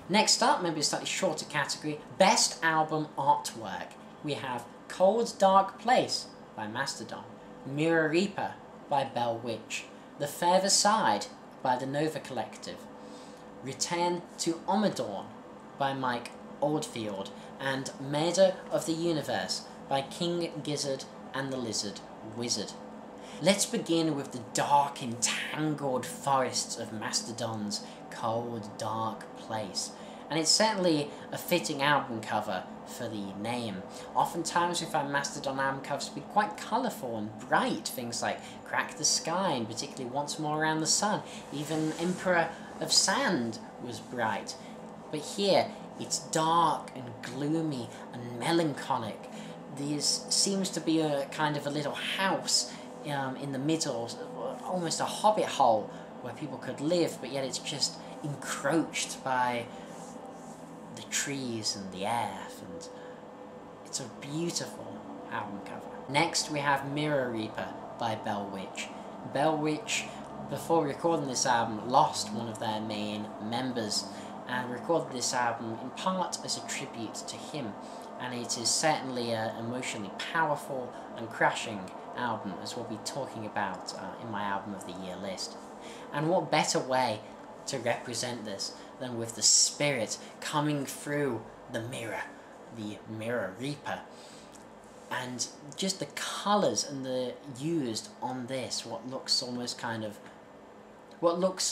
Next up, maybe a slightly shorter category, Best Album Artwork. We have Cold Dark Place by Mastodon, Mirror Reaper by Bell Witch, The Further Side by the Nova Collective, Return to Amador by Mike Oldfield, and Murder of the Universe by King Gizzard and the Lizard Wizard. Let's begin with the dark, entangled forests of Mastodon's Cold Dark Place. And it's certainly a fitting album cover for the name. Oftentimes we find Mastodon album covers to be quite colourful and bright, things like Crack the Sky and particularly Once More Around the Sun. Even Emperor of Sand was bright. But here it's dark and gloomy and melancholic. There seems to be a kind of a little house in the middle, almost a hobbit hole where people could live, but yet it's just encroached by the trees and the earth, and it's a beautiful album cover. Next we have Mirror Reaper by Bell Witch. Bell Witch, before recording this album, lost one of their main members and recorded this album in part as a tribute to him, and it is certainly an emotionally powerful and crashing album, as we'll be talking about in my Album of the Year list. And what better way to represent this than with the spirit coming through the Mirror Reaper, and just the colours and the used on this, what looks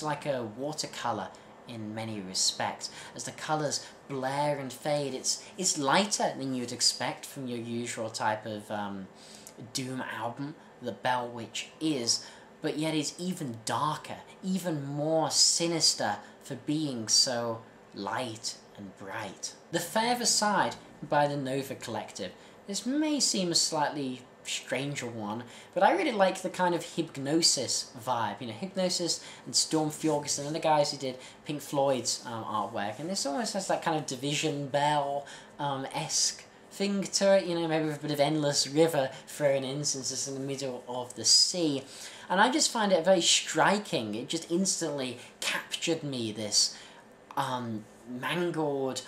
like a watercolour in many respects, as the colours blare and fade. It's lighter than you'd expect from your usual type of doom album that Bell Witch is, but yet is even darker, even more sinister for being so light and bright. The Further Side by the Nova Collective. This may seem a slightly stranger one, but I really like the kind of Hypnosis vibe. You know, Hypnosis and Storm Fjorgensen and the guys who did Pink Floyd's artwork, and this almost has that kind of Division Bell-esque thing to it, you know, maybe with a bit of Endless River thrown in since it's in the middle of the sea. And I just find it very striking. It just instantly captured me, this mangled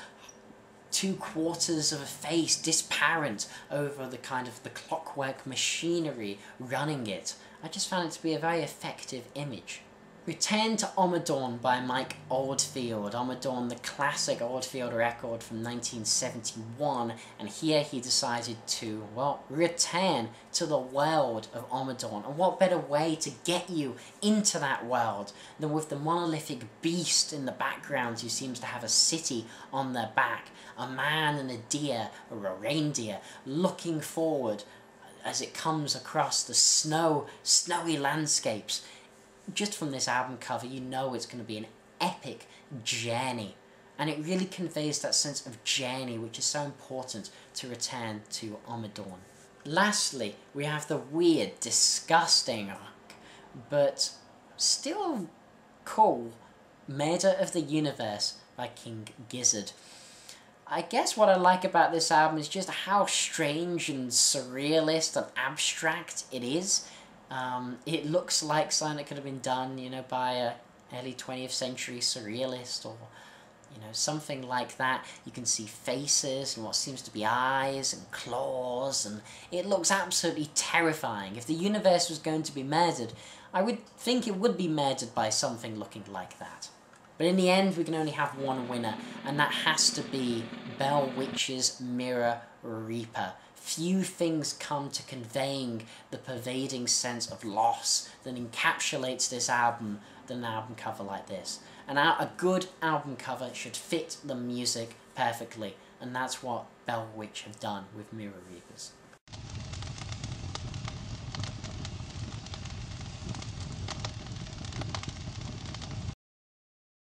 2/4 of a face disparate over the kind of the clockwork machinery running it. I just found it to be a very effective image. Return to Amador by Mike Oldfield. Amador, the classic Oldfield record from 1971, and here he decided to, well, return to the world of Amador. And what better way to get you into that world than with the monolithic beast in the background who seems to have a city on their back, a man and a deer, or a reindeer, looking forward as it comes across the snowy landscapes. Just from this album cover, you know it's going to be an epic journey, and it really conveys that sense of journey which is so important to Return to Amador. Lastly, we have the weird, disgusting, but still cool Murder of the Universe by King Gizzard. I guess what I like about this album is just how strange and surrealist and abstract it is. It looks like something that could have been done, you know, by a early 20th century surrealist, or, you know, something like that. You can see faces and what seems to be eyes and claws, and it looks absolutely terrifying. If the universe was going to be murdered, I would think it would be murdered by something looking like that. But in the end, we can only have one winner, and that has to be Bell Witch's Mirror Reaper. Few things come to conveying the pervading sense of loss that encapsulates this album than an album cover like this. And a good album cover should fit the music perfectly, and that's what Bell Witch have done with Mirror Reapers.